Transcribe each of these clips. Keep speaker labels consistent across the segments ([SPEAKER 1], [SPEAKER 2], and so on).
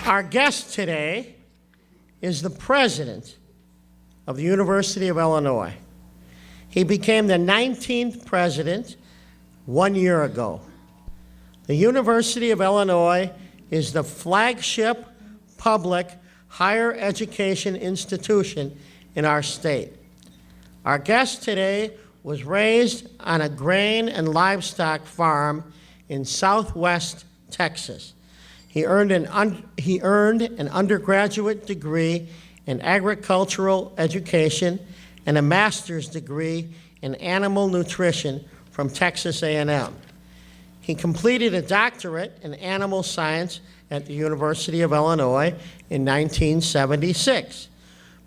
[SPEAKER 1] Our guest today is the president of the University of Illinois. He became the 19th president 1 year ago. The University of Illinois is the flagship public higher education institution in our state. Our guest today was raised on a grain and livestock farm in southwest Texas. He earned an undergraduate degree in agricultural education and a master's degree in animal nutrition from Texas A&M. He completed a doctorate in animal science at the University of Illinois in 1976.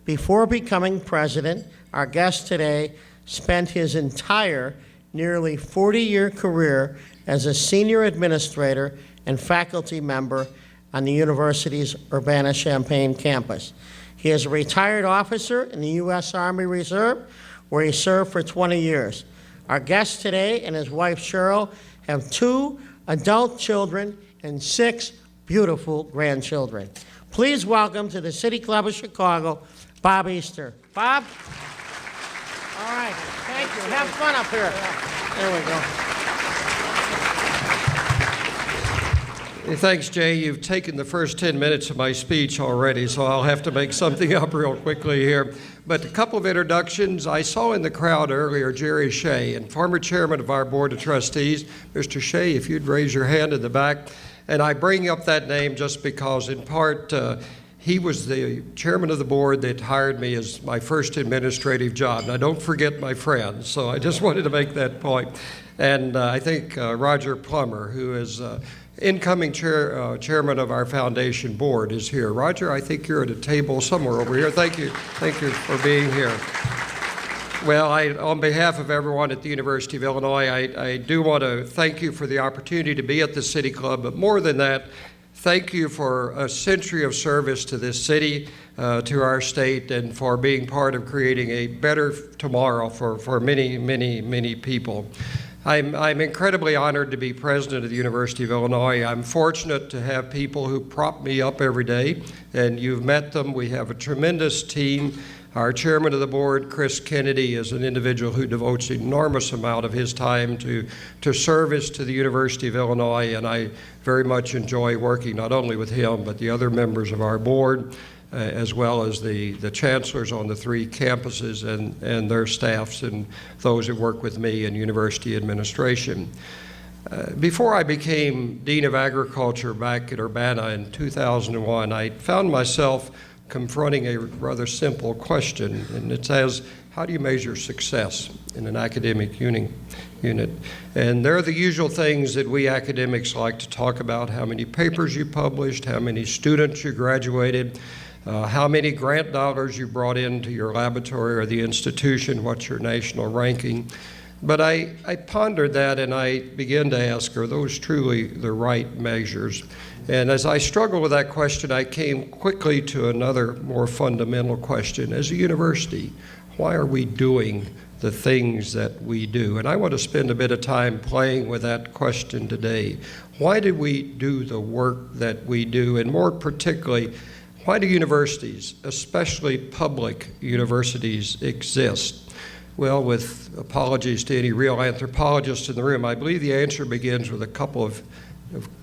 [SPEAKER 1] Before becoming president, our guest today spent his entire nearly 40-year career as a senior administrator and faculty member on the university's Urbana-Champaign campus. He is a retired officer in the U.S. Army Reserve, where he served for 20 years. Our guest today and his wife, Cheryl, have 2 adult children and 6 beautiful grandchildren. Please welcome to the City Club of Chicago, Bob Easter. Bob? All right, thank you. Have fun up here. There we go.
[SPEAKER 2] Thanks, Jay. You've taken the first 10 minutes of my speech already, so I'll have to make something up real quickly here. But a couple of introductions. I saw in the crowd earlier Jerry Shea, and former chairman of our Board of Trustees. Mr. Shea, if you'd raise your hand in the back. And I bring up that name just because, in part, he was the chairman of the board that hired me as my first administrative job. Now, don't forget my friends, so I just wanted to make that point. And I think Roger Plummer, who is incoming chairman of our foundation board, is here. Roger, I think you're at a table somewhere over here. Thank you for being here. Well, on behalf of everyone at the University of Illinois, I do want to thank you for the opportunity to be at the City Club, but more than that, thank you for a century of service to this city, to our state, and for being part of creating a better tomorrow for many, many, many people. I'm incredibly honored to be president of the University of Illinois. I'm fortunate to have people who prop me up every day, and you've met them. We have a tremendous team. Our chairman of the board, Chris Kennedy, is an individual who devotes an enormous amount of his time to service to the University of Illinois, and I very much enjoy working not only with him, but the other members of our board, as well as the chancellors on the 3 campuses and their staffs and those that work with me in university administration. Before I became Dean of Agriculture back at Urbana in 2001, I found myself confronting a rather simple question, and it says, how do you measure success in an academic unit? And there are the usual things that we academics like to talk about: how many papers you published, how many students you graduated, how many grant dollars you brought into your laboratory or the institution, what's your national ranking. But I pondered that, and I began to ask, are those truly the right measures? And as I struggled with that question, I came quickly to another more fundamental question. As a university, why are we doing the things that we do? And I want to spend a bit of time playing with that question today. Why do we do the work that we do? And more particularly, why do universities, especially public universities, exist? Well, with apologies to any real anthropologists in the room, I believe the answer begins with a couple of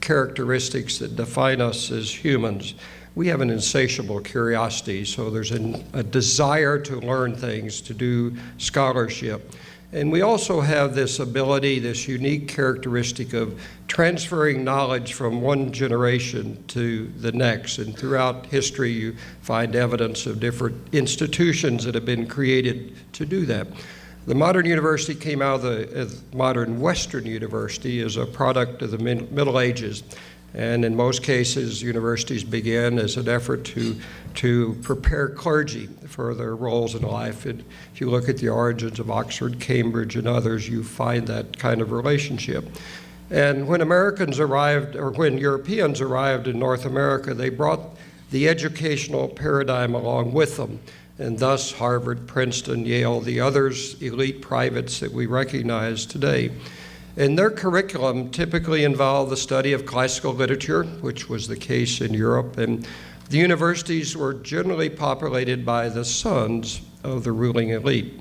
[SPEAKER 2] characteristics that define us as humans. We have an insatiable curiosity, so there's a desire to learn things, to do scholarship. And we also have this ability, this unique characteristic of transferring knowledge from one generation to the next. And throughout history, you find evidence of different institutions that have been created to do that. The modern university came out of the modern Western university as a product of the Middle Ages. And in most cases, universities began as an effort to prepare clergy for their roles in life. And if you look at the origins of Oxford, Cambridge, and others, you find that kind of relationship. And when Americans arrived, or when Europeans arrived in North America, they brought the educational paradigm along with them. And thus Harvard, Princeton, Yale, the others, elite privates that we recognize today. And their curriculum typically involved the study of classical literature, which was the case in Europe, and the universities were generally populated by the sons of the ruling elite.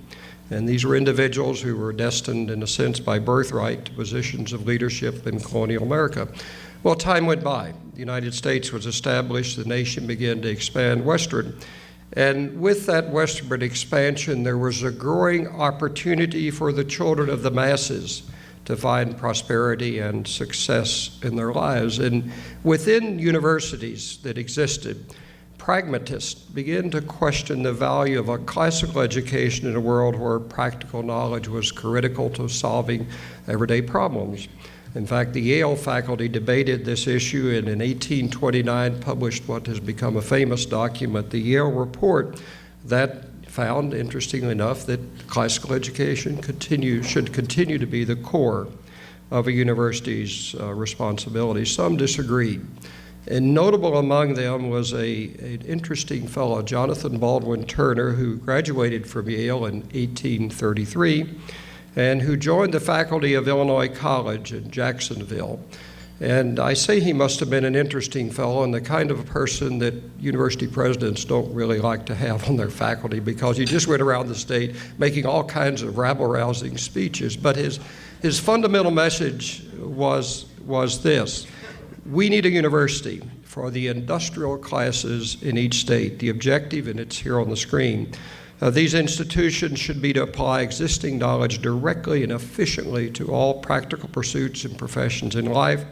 [SPEAKER 2] And these were individuals who were destined, in a sense, by birthright to positions of leadership in colonial America. Well, time went by. The United States was established, the nation began to expand westward. And with that westward expansion, there was a growing opportunity for the children of the masses to find prosperity and success in their lives. And within universities that existed, pragmatists began to question the value of a classical education in a world where practical knowledge was critical to solving everyday problems. In fact, the Yale faculty debated this issue and in 1829 published what has become a famous document, the Yale Report, that found, interestingly enough, that classical education should continue to be the core of a university's responsibility. Some disagreed. And notable among them was an interesting fellow, Jonathan Baldwin Turner, who graduated from Yale in 1833 and who joined the faculty of Illinois College in Jacksonville. And I say he must have been an interesting fellow and the kind of a person that university presidents don't really like to have on their faculty because he just went around the state making all kinds of rabble-rousing speeches. But his fundamental message was this: we need a university for the industrial classes in each state. The objective, and it's here on the screen, these institutions should be to apply existing knowledge directly and efficiently to all practical pursuits and professions in life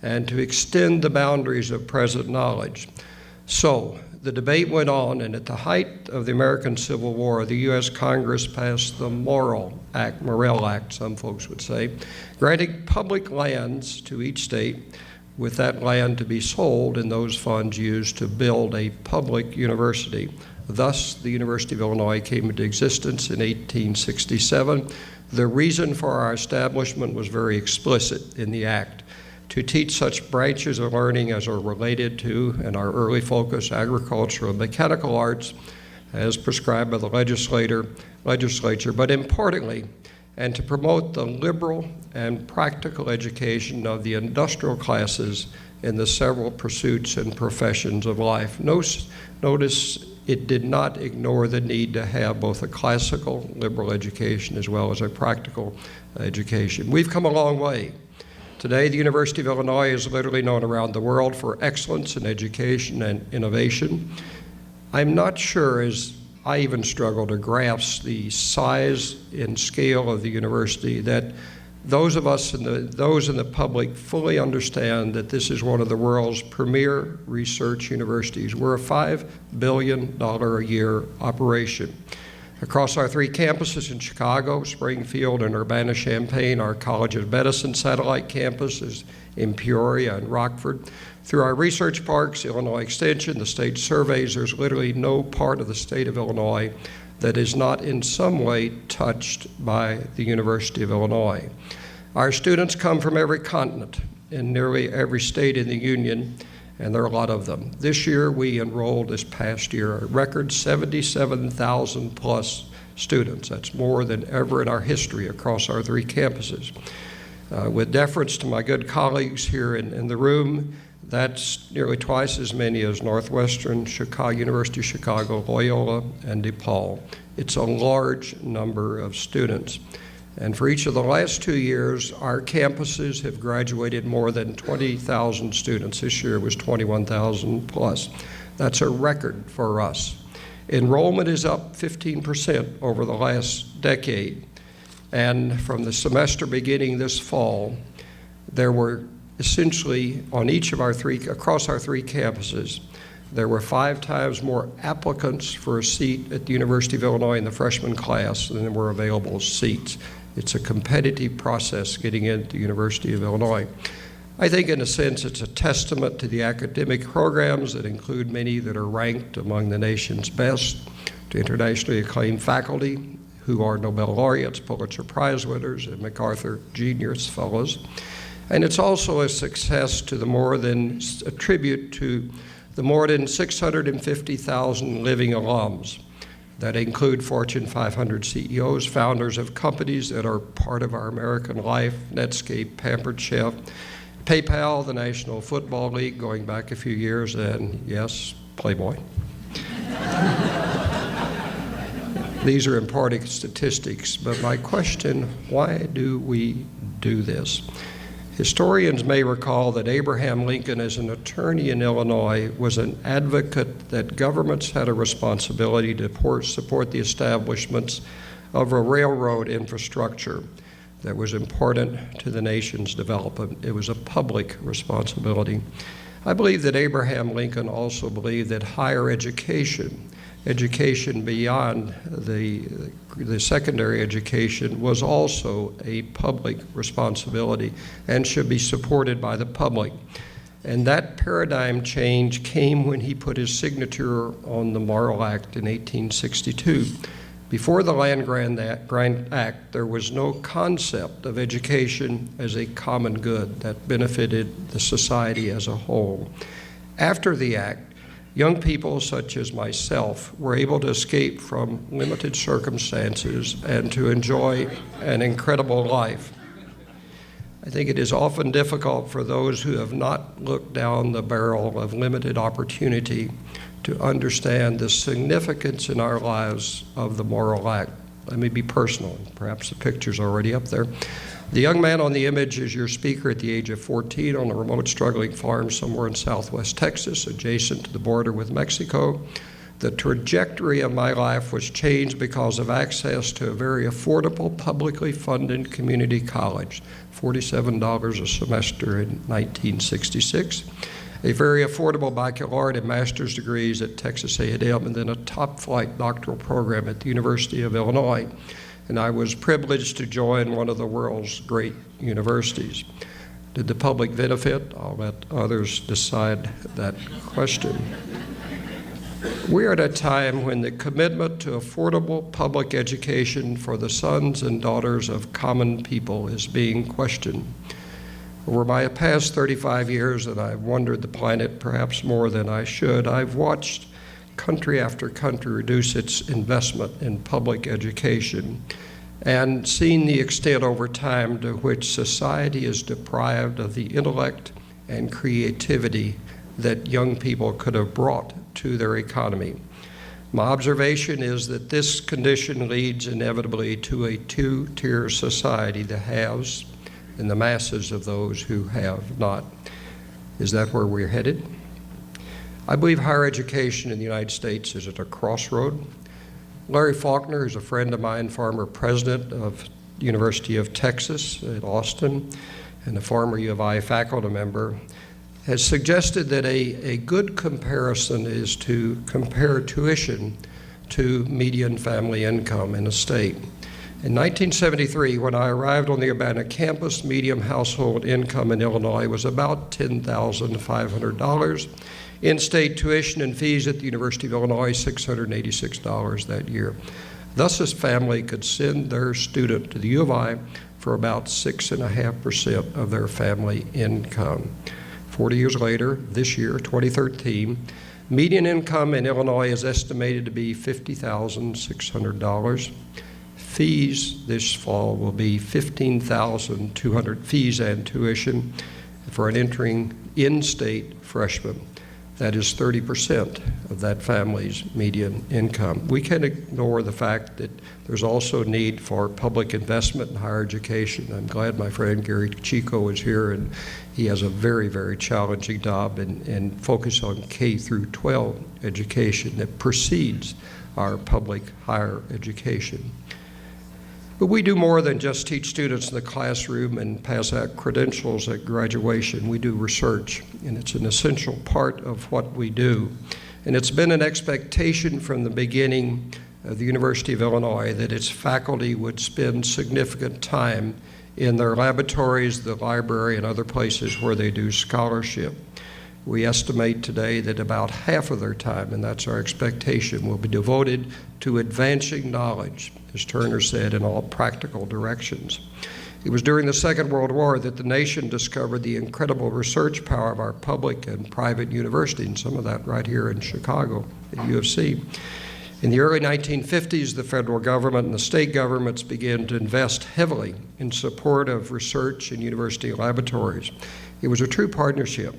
[SPEAKER 2] and to extend the boundaries of present knowledge. So the debate went on, and at the height of the American Civil War, the U.S. Congress passed the Morrill Act, some folks would say, granting public lands to each state, with that land to be sold and those funds used to build a public university. Thus, the University of Illinois came into existence in 1867. The reason for our establishment was very explicit in the Act: to teach such branches of learning as are related to, and our early focus, agricultural and mechanical arts, as prescribed by the legislature, but importantly, and to promote the liberal and practical education of the industrial classes in the several pursuits and professions of life. Notice it did not ignore the need to have both a classical liberal education as well as a practical education. We've come a long way. Today, the University of Illinois is literally known around the world for excellence in education and innovation. I'm not sure, as I even struggle to grasp the size and scale of the university, that those of us those in the public fully understand that this is one of the world's premier research universities. We're a $5 billion a year operation. Across our three campuses in Chicago, Springfield, and Urbana-Champaign, our College of Medicine satellite campus is in Peoria and Rockford. Through our research parks, Illinois Extension, the state surveys, there's literally no part of the state of Illinois that is not in some way touched by the University of Illinois. Our students come from every continent in nearly every state in the Union, and there are a lot of them. This year, we enrolled, this past year, a record 77,000 plus students. That's more than ever in our history across our three campuses. With deference to my good colleagues here in the room, that's nearly twice as many as Northwestern, Chicago, University of Chicago, Loyola, and DePaul. It's a large number of students. And for each of the last 2 years, our campuses have graduated more than 20,000 students. This year was 21,000 plus. That's a record for us. Enrollment is up 15% over the last decade. And from the semester beginning this fall, there were essentially on each of across our three campuses, there were 5 times more applicants for a seat at the University of Illinois in the freshman class than there were available seats. It's a competitive process getting into the University of Illinois. I think in a sense it's a testament to the academic programs that include many that are ranked among the nation's best, to internationally acclaimed faculty who are Nobel laureates, Pulitzer Prize winners, and MacArthur Genius Fellows. And it's also a success to a tribute to the more than 650,000 living alums that include Fortune 500 CEOs, founders of companies that are part of our American life, Netscape, Pampered Chef, PayPal, the National Football League, going back a few years, and yes, Playboy. These are important statistics, but my question, why do we do this? Historians may recall that Abraham Lincoln, as an attorney in Illinois, was an advocate that governments had a responsibility to support the establishments of a railroad infrastructure that was important to the nation's development. It was a public responsibility. I believe that Abraham Lincoln also believed that higher education beyond the secondary education was also a public responsibility and should be supported by the public. And that paradigm change came when he put his signature on the Morrill Act in 1862. Before the Land Grant Act, there was no concept of education as a common good that benefited the society as a whole. After the act, young people such as myself were able to escape from limited circumstances and to enjoy an incredible life. I think it is often difficult for those who have not looked down the barrel of limited opportunity to understand the significance in our lives of the Morrill Act. Let me be personal. Perhaps the picture's already up there. The young man on the image is your speaker at the age of 14 on a remote, struggling farm somewhere in southwest Texas, adjacent to the border with Mexico. The trajectory of my life was changed because of access to a very affordable, publicly funded community college, $47 a semester in 1966. A very affordable baccalaureate and master's degrees at Texas A&M, and then a top-flight doctoral program at the University of Illinois. And I was privileged to join one of the world's great universities. Did the public benefit? I'll let others decide that question. We are at a time when the commitment to affordable public education for the sons and daughters of common people is being questioned. Over my past 35 years, and I've wandered the planet perhaps more than I should, I've watched country after country reduce its investment in public education and seen the extent over time to which society is deprived of the intellect and creativity that young people could have brought to their economy. My observation is that this condition leads inevitably to a two-tier society, the haves and the masses of those who have not. Is that where we're headed? I believe higher education in the United States is at a crossroad. Larry Faulkner, who's a friend of mine, former president of the University of Texas at Austin, and a former U of I faculty member, has suggested that a good comparison is to compare tuition to median family income in a state. In 1973, when I arrived on the Urbana campus, median household income in Illinois was about $10,500. In-state tuition and fees at the University of Illinois, $686 that year. Thus, this family could send their student to the U of I for about 6.5% of their family income. 40 years later, this year, 2013, median income in Illinois is estimated to be $50,600. Fees this fall will be $15,200, fees and tuition for an entering in-state freshman. That is 30% of that family's median income. We can't ignore the fact that there's also a need for public investment in higher education. I'm glad my friend Gary Chico is here, and he has a very, very challenging job and focus on K through 12 education that precedes our public higher education. But we do more than just teach students in the classroom and pass out credentials at graduation. We do research, and it's an essential part of what we do. And it's been an expectation from the beginning of the University of Illinois that its faculty would spend significant time in their laboratories, the library, and other places where they do scholarship. We estimate today that about half of their time, and that's our expectation, will be devoted to advancing knowledge, as Turner said, in all practical directions. It was during the Second World War that the nation discovered the incredible research power of our public and private universities, and some of that right here in Chicago at U of C. In the early 1950s, the federal government and the state governments began to invest heavily in support of research and university laboratories. It was a true partnership.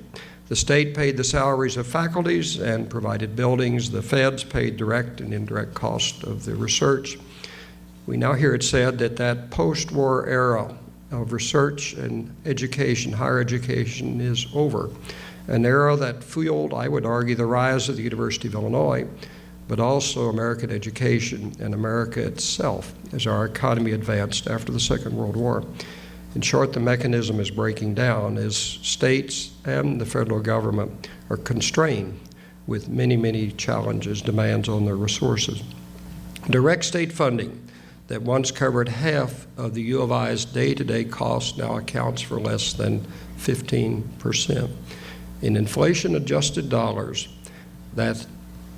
[SPEAKER 2] The state paid the salaries of faculties and provided buildings. The feds paid direct and indirect cost of the research. We now hear it said that that post-war era of research and education, higher education, is over. An era that fueled, I would argue, the rise of the University of Illinois, but also American education and America itself as our economy advanced after the Second World War. In short, the mechanism is breaking down as states and the federal government are constrained with many, many challenges, demands on their resources. Direct state funding that once covered half of the U of I's day-to-day costs now accounts for less than 15%. In inflation-adjusted dollars, that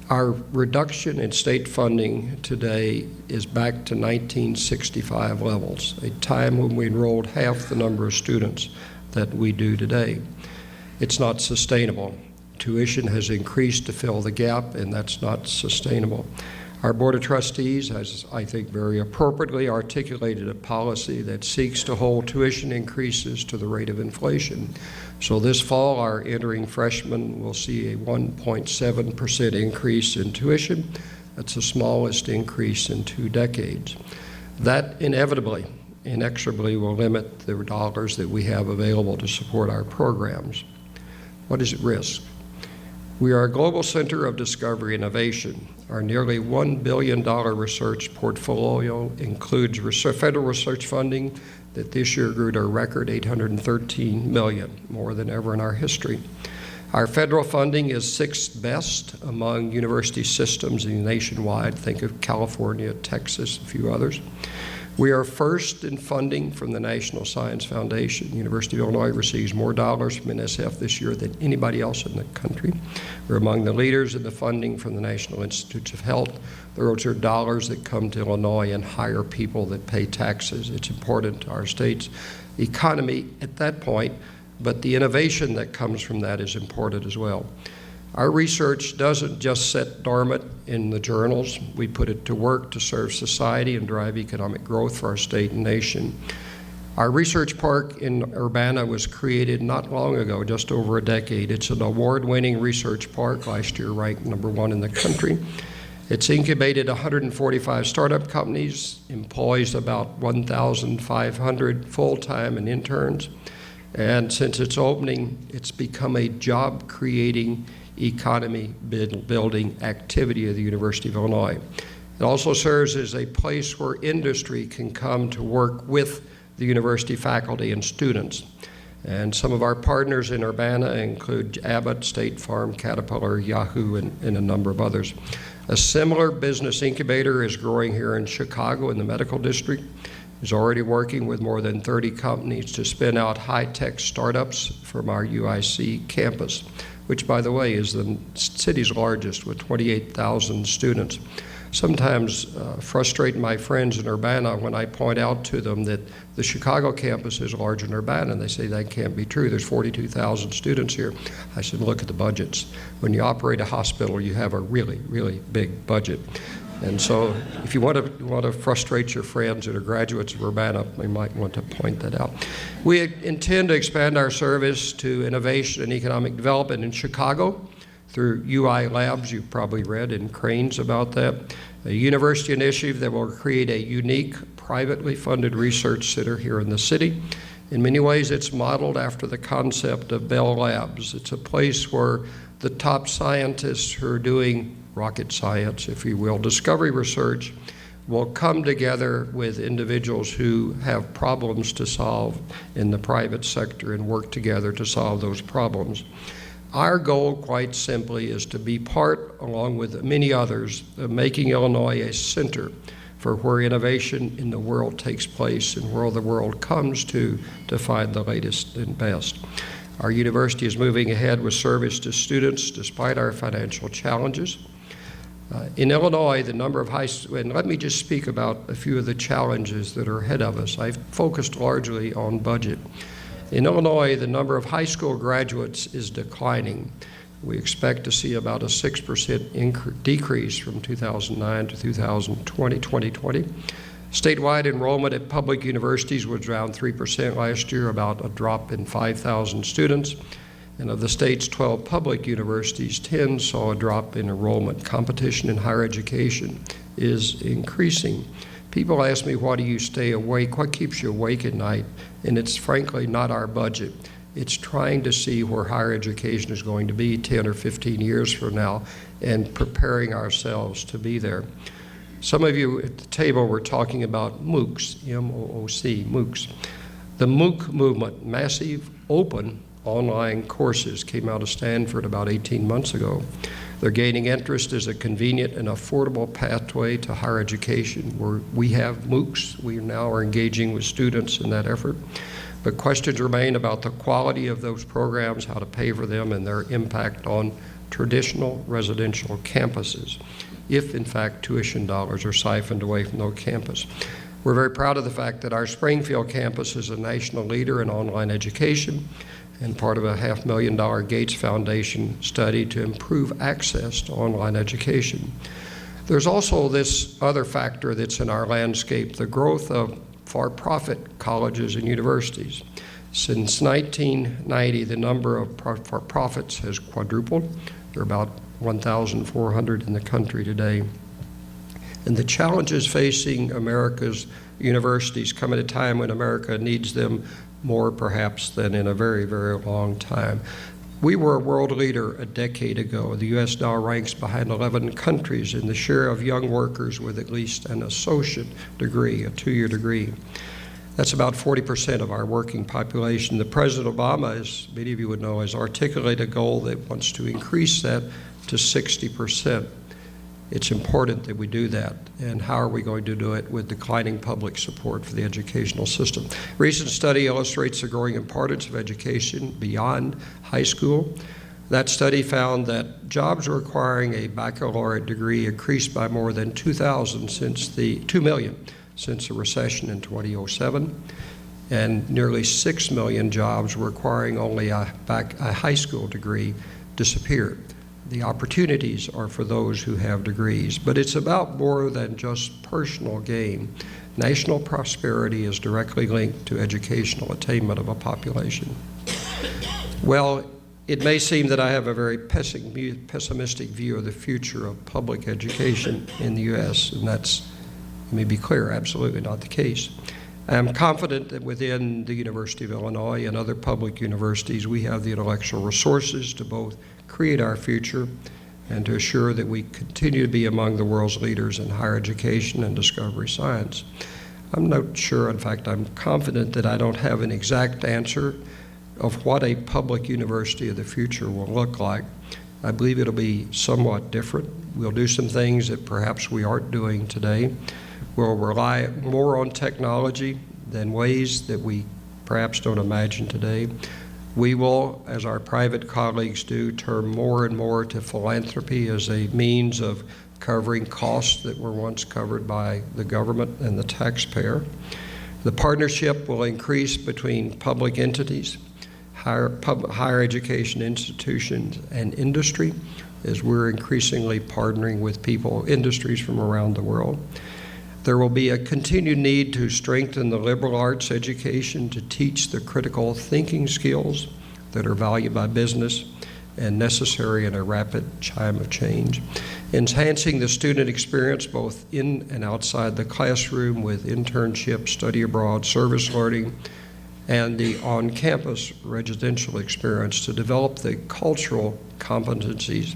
[SPEAKER 2] our reduction in state funding today is back to 1965 levels, a time when we enrolled half the number of students that we do today. It's not sustainable. Tuition has increased to fill the gap, and that's not sustainable. Our Board of Trustees has, I think, very appropriately articulated a policy that seeks to hold tuition increases to the rate of inflation. So this fall, our entering freshmen will see a 1.7% increase in tuition. That's the smallest increase in 2 decades. That inevitably, inexorably will limit the dollars that we have available to support our programs. What is at risk? We are a global center of discovery innovation. Our nearly $1 billion research portfolio includes federal research funding that this year grew to a record $813 million, more than ever in our history. Our federal funding is 6th best among university systems nationwide. Think of California, Texas, a few others. We are first in funding from the National Science Foundation. The University of Illinois receives more dollars from NSF this year than anybody else in the country. We're among the leaders in the funding from the National Institutes of Health. Those are dollars that come to Illinois and hire people that pay taxes. It's important to our state's economy at that point, but the innovation that comes from that is important as well. Our research doesn't just sit dormant in the journals. We put it to work to serve society and drive economic growth for our state and nation. Our research park in Urbana was created not long ago, just over a decade. It's an award-winning research park, last year ranked #1 in the country. It's incubated 145 startup companies, employs about 1,500 full-time and interns, and since its opening, it's become a job-creating economy building activity of the University of Illinois. It also serves as a place where industry can come to work with the university faculty and students. And some of our partners in Urbana include Abbott, State Farm, Caterpillar, Yahoo, and a number of others. A similar business incubator is growing here in Chicago in the medical district. Is already working with more than 30 companies to spin out high-tech startups from our UIC campus, which, by the way, is the city's largest with 28,000 students. Sometimes frustrate my friends in Urbana when I point out to them that the Chicago campus is larger than Urbana, and they say that can't be true. There's 42,000 students here. I said, look at the budgets. When you operate a hospital, you have a really, really big budget. And so if you want to frustrate your friends that are graduates of Urbana, we might want to point that out. We intend to expand our service to innovation and economic development in Chicago through UI Labs. You've probably read in Cranes about that. A university initiative that will create a unique, privately funded research center here in the city. In many ways, it's modeled after the concept of Bell Labs. It's a place where the top scientists who are doing rocket science, if you will, discovery research, will come together with individuals who have problems to solve in the private sector and work together to solve those problems. Our goal, quite simply, is to be part, along with many others, of making Illinois a center for where innovation in the world takes place and where the world comes to find the latest and best. Our university is moving ahead with service to students despite our financial challenges. In Illinois, the number of and let me just speak about a few of the challenges that are ahead of us. I've focused largely on budget. In Illinois, the number of high school graduates is declining. We expect to see about a 6% decrease from 2009 to 2020. Statewide enrollment at public universities was around 3% last year, about a drop in 5,000 students. And of the state's 12 public universities, 10 saw a drop in enrollment. Competition in higher education is increasing. People ask me, why do you stay awake? What keeps you awake at night? And it's frankly not our budget. It's trying to see where higher education is going to be 10 or 15 years from now and preparing ourselves to be there. Some of you at the table were talking about MOOCs, M-O-O-C, MOOCs. The MOOC movement, massive open online courses, came out of Stanford about 18 months ago. They're gaining interest as a convenient and affordable pathway to higher education. We have MOOCs. We now are engaging with students in that effort. But questions remain about the quality of those programs, how to pay for them, and their impact on traditional residential campuses, if in fact tuition dollars are siphoned away from those campuses. We're very proud of the fact that our Springfield campus is a national leader in online education and part of a $500,000 Gates Foundation study to improve access to online education. There's also this other factor that's in our landscape, the growth of for-profit colleges and universities. Since 1990, the number of for-profits has quadrupled. There are about 1,400 in the country today. And the challenges facing America's universities come at a time when America needs them more perhaps than in a very, very long time. We were a world leader a decade ago. The U.S. now ranks behind 11 countries in the share of young workers with at least an associate degree, a 2-year degree. That's about 40% of our working population. The President Obama, as many of you would know, has articulated a goal that wants to increase that to 60%. It's important that we do that. And how are we going to do it with declining public support for the educational system? A recent study illustrates the growing importance of education beyond high school. That study found that jobs requiring a baccalaureate degree increased by more than 2 million since the recession in 2007, and nearly 6 million jobs requiring only a high school degree disappeared. The opportunities are for those who have degrees, but it's about more than just personal gain. National prosperity is directly linked to educational attainment of a population. Well, it may seem that I have a very pessimistic view of the future of public education in the U.S., and that's, let me be clear, absolutely not the case. I am confident that within the University of Illinois and other public universities, we have the intellectual resources to both create our future and to assure that we continue to be among the world's leaders in higher education and discovery science. I'm not sure, in fact, I'm confident that I don't have an exact answer of what a public university of the future will look like. I believe it'll be somewhat different. We'll do some things that perhaps we aren't doing today. We'll rely more on technology than ways that we perhaps don't imagine today. We will, as our private colleagues do, turn more and more to philanthropy as a means of covering costs that were once covered by the government and the taxpayer. The partnership will increase between public entities, higher education institutions, and industry, as we're increasingly partnering with industries from around the world. There will be a continued need to strengthen the liberal arts education to teach the critical thinking skills that are valued by business and necessary in a rapid time of change. Enhancing the student experience both in and outside the classroom with internship, study abroad, service learning, and the on-campus residential experience to develop the cultural competencies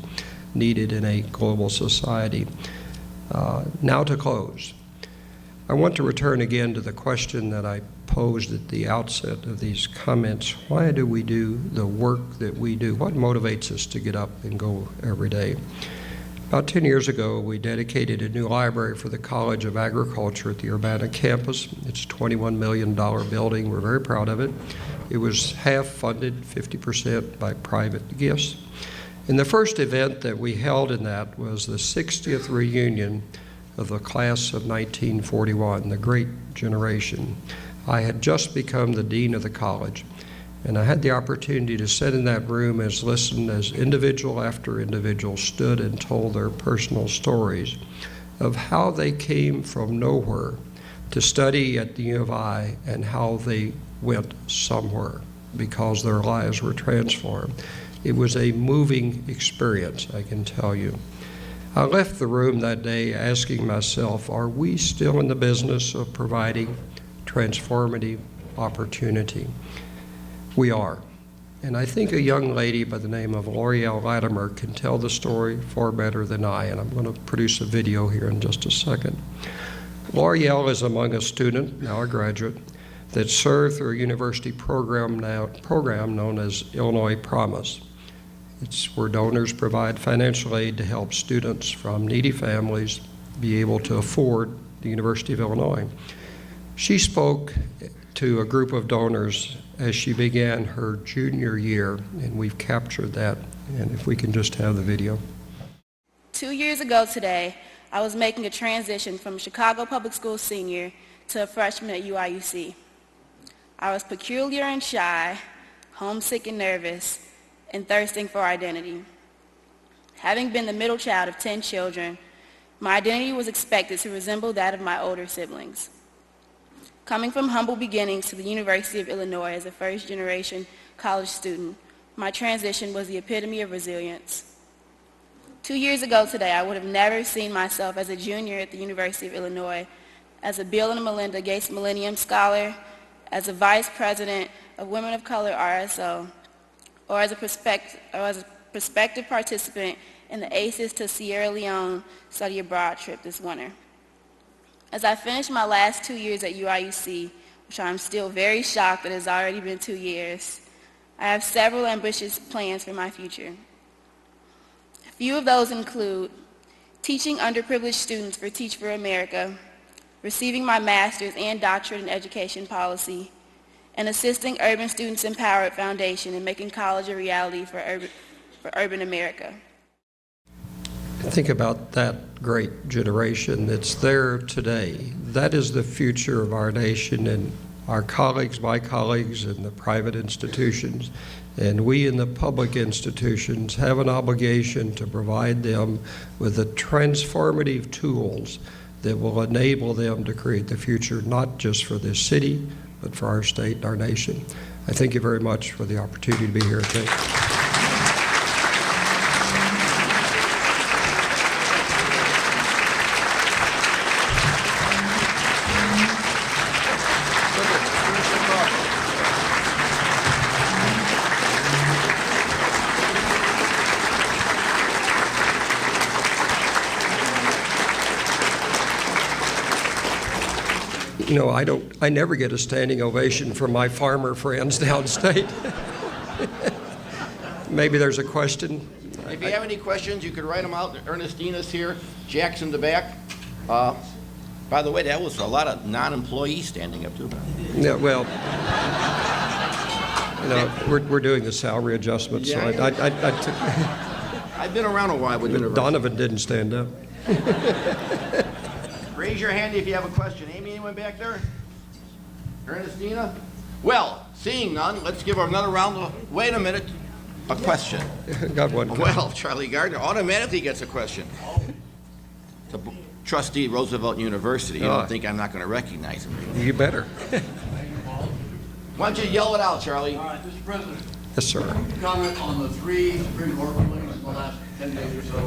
[SPEAKER 2] needed in a global society. Now to close. I want to return again to the question that I posed at the outset of these comments. Why do we do the work that we do? What motivates us to get up and go every day? About 10 years ago, we dedicated a new library for the College of Agriculture at the Urbana campus. It's a $21 million building. We're very proud of it. It was half funded, 50% by private gifts. And the first event that we held in that was the 60th reunion of the class of 1941, the Great Generation. I had just become the dean of the college, And I had the opportunity to sit in that room and listen as individual after individual stood and told their personal stories of how they came from nowhere to study at the U of I and how they went somewhere because their lives were transformed. It was a moving experience, I can tell you. I left the room that day asking myself, are we still in the business of providing transformative opportunity? We are. And I think a young lady by the name of L'Oreal Latimer can tell the story far better than I, and I'm going to produce a video here in just a second. L'Oreal is among a student, now a graduate, that served through a university program known as Illinois Promise. It's where donors provide financial aid to help students from needy families be able to afford the University of Illinois. She spoke to a group of donors as she began her junior year, and we've captured that. And if we can just have the video.
[SPEAKER 3] 2 years ago today, I was making a transition from a Chicago Public Schools senior to a freshman at UIUC. I was peculiar and shy, homesick and nervous, and thirsting for identity. Having been the middle child of 10 children, my identity was expected to resemble that of my older siblings. Coming from humble beginnings to the University of Illinois as a first-generation college student, my transition was the epitome of resilience. 2 years ago today, I would have never seen myself as a junior at the University of Illinois, as a Bill and Melinda Gates Millennium Scholar, as a vice president of Women of Color RSO, or as a prospective participant in the ACES to Sierra Leone study abroad trip this winter. As I finish my last 2 years at UIUC, which I'm still very shocked that it's already been 2 years, I have several ambitious plans for my future. A few of those include teaching underprivileged students for Teach for America, receiving my master's and doctorate in education policy, and assisting Urban Students Empowered Foundation in making college a reality for urban America.
[SPEAKER 2] Think about that great generation that's there today. That is the future of our nation, and our colleagues, my colleagues in the private institutions, and we in the public institutions have an obligation to provide them with the transformative tools that will enable them to create the future, not just for this city, but for our state and our nation. I thank you very much for the opportunity to be here today. You know, I never get a standing ovation from my farmer friends downstate. Maybe there's a question.
[SPEAKER 4] If you have any questions, you could write them out. Ernestina's here. Jack's in the back. By the way, that was a lot of non-employees standing up too.
[SPEAKER 2] Yeah, well, you know, we're doing the salary adjustment, so
[SPEAKER 4] I've been around a while with university.
[SPEAKER 2] Donovan didn't stand up.
[SPEAKER 4] Raise your hand if you have a question. Amy, anyone back there? Ernestina? Well, seeing none, let's give her another round of, wait a minute, a question.
[SPEAKER 2] Got one.
[SPEAKER 4] Well, Charlie Gardner automatically gets a question. The trustee, Roosevelt University. You don't think I'm not going to recognize him?
[SPEAKER 2] You better.
[SPEAKER 4] Why don't you yell it out, Charlie?
[SPEAKER 5] All right, Mr. President.
[SPEAKER 2] Yes, sir.
[SPEAKER 5] Comment on the 3 Supreme Court rulings in the last 10 days or so,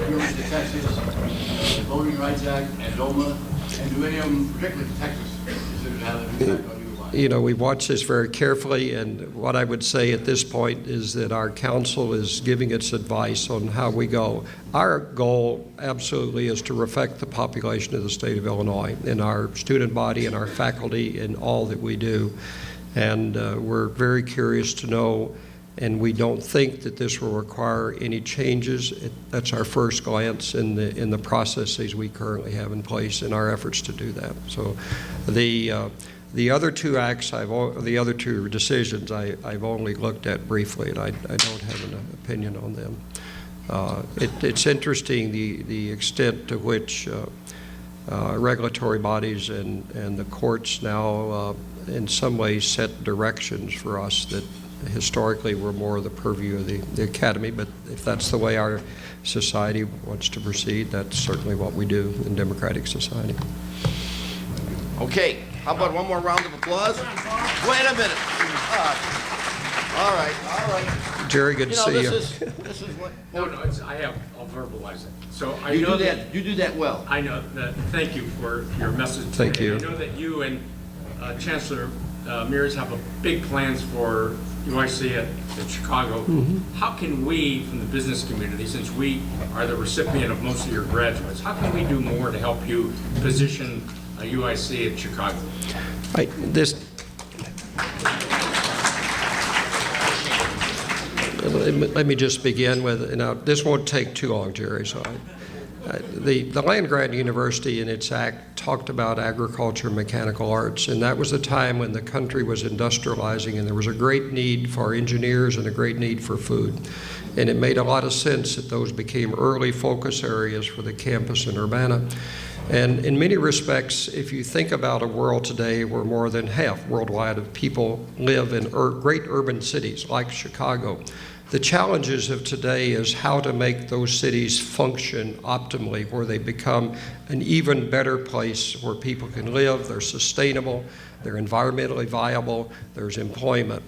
[SPEAKER 5] University of Texas, the Voting Rights Act, and DOMA, and do any of them, particularly Texas, consider to have an impact on you?
[SPEAKER 2] You know, we've watched this very carefully, and what I would say at this point is that our council is giving its advice on how we go. Our goal absolutely is to reflect the population of the state of Illinois in our student body and our faculty in all that we do. And we're very curious to know, and we don't think that this will require any changes. That's our first glance in the processes we currently have in place in our efforts to do that. So the other 2 acts, the other 2 decisions, I've only looked at briefly, and I don't have an opinion on them. It's interesting the extent to which regulatory bodies and the courts now, in some ways, set directions for us that historically were more the purview of the academy. But if that's the way our society wants to proceed, that's certainly what we do in democratic society.
[SPEAKER 4] Okay, how about one more round of applause? Wait a minute. All right.
[SPEAKER 2] Jerry, good to see you.
[SPEAKER 4] This is what.
[SPEAKER 6] No, I'll verbalize it. So I
[SPEAKER 4] You
[SPEAKER 6] know
[SPEAKER 4] do that. You do that well.
[SPEAKER 6] I know that, thank you for your message today.
[SPEAKER 2] Thank you.
[SPEAKER 6] I know that you and Chancellor Mears have big plans for UIC at Chicago. How can we, from the business community, since we are the recipient of most of your graduates, how can we do more to help you position UIC at Chicago?
[SPEAKER 2] Let me just begin with, now, this won't take too long, Jerry. So the land-grant university in its act talked about agriculture and mechanical arts, and that was the time when the country was industrializing and there was a great need for engineers and a great need for food. And it made a lot of sense that those became early focus areas for the campus in Urbana. And in many respects, if you think about a world today where more than half worldwide of people live in great urban cities like Chicago, the challenges of today is how to make those cities function optimally, where they become an even better place where people can live, they're sustainable, they're environmentally viable, there's employment.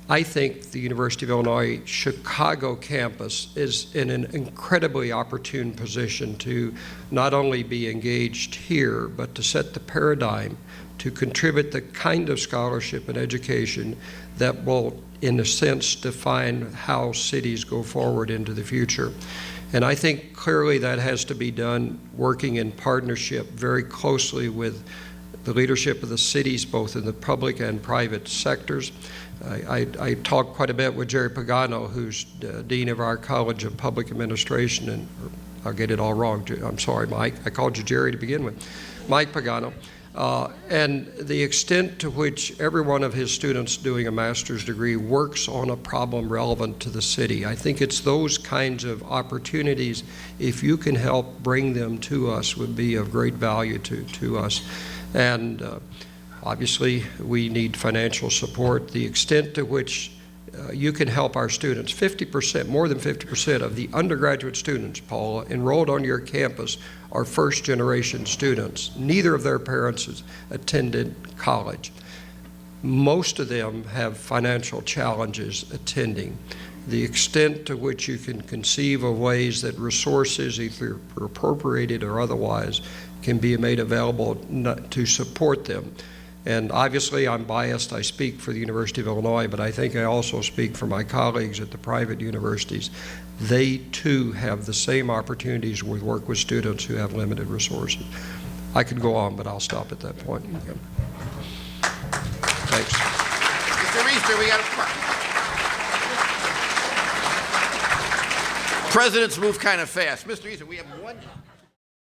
[SPEAKER 2] I think the University of Illinois Chicago campus is in an incredibly opportune position to not only be engaged here, but to set the paradigm, to contribute the kind of scholarship and education that will, in a sense, define how cities go forward into the future. And I think clearly that has to be done working in partnership very closely with the leadership of the cities, both in the public and private sectors. I talked quite a bit with Jerry Pagano, who's Dean of our College of Public Administration, and I'll get it all wrong. I'm sorry, Mike. I called you Jerry to begin with. Mike Pagano. And the extent to which every one of his students doing a master's degree works on a problem relevant to the city. I think it's those kinds of opportunities, if you can help bring them to us, would be of great value to us. And obviously, we need financial support. The extent to which you can help our students, 50%, more than 50% of the undergraduate students, Paula, enrolled on your campus are first-generation students. Neither of their parents has attended college. Most of them have financial challenges attending. The extent to which you can conceive of ways that resources, either appropriated or otherwise, can be made available to support them. And obviously, I'm biased. I speak for the University of Illinois, but I think I also speak for my colleagues at the private universities. They, too, have the same opportunities with work with students who have limited resources. I could go on, but I'll stop at that point. Thanks.
[SPEAKER 4] Mr. Reester, we got a... Presidents move kind of fast. Mr. Reester, we have one...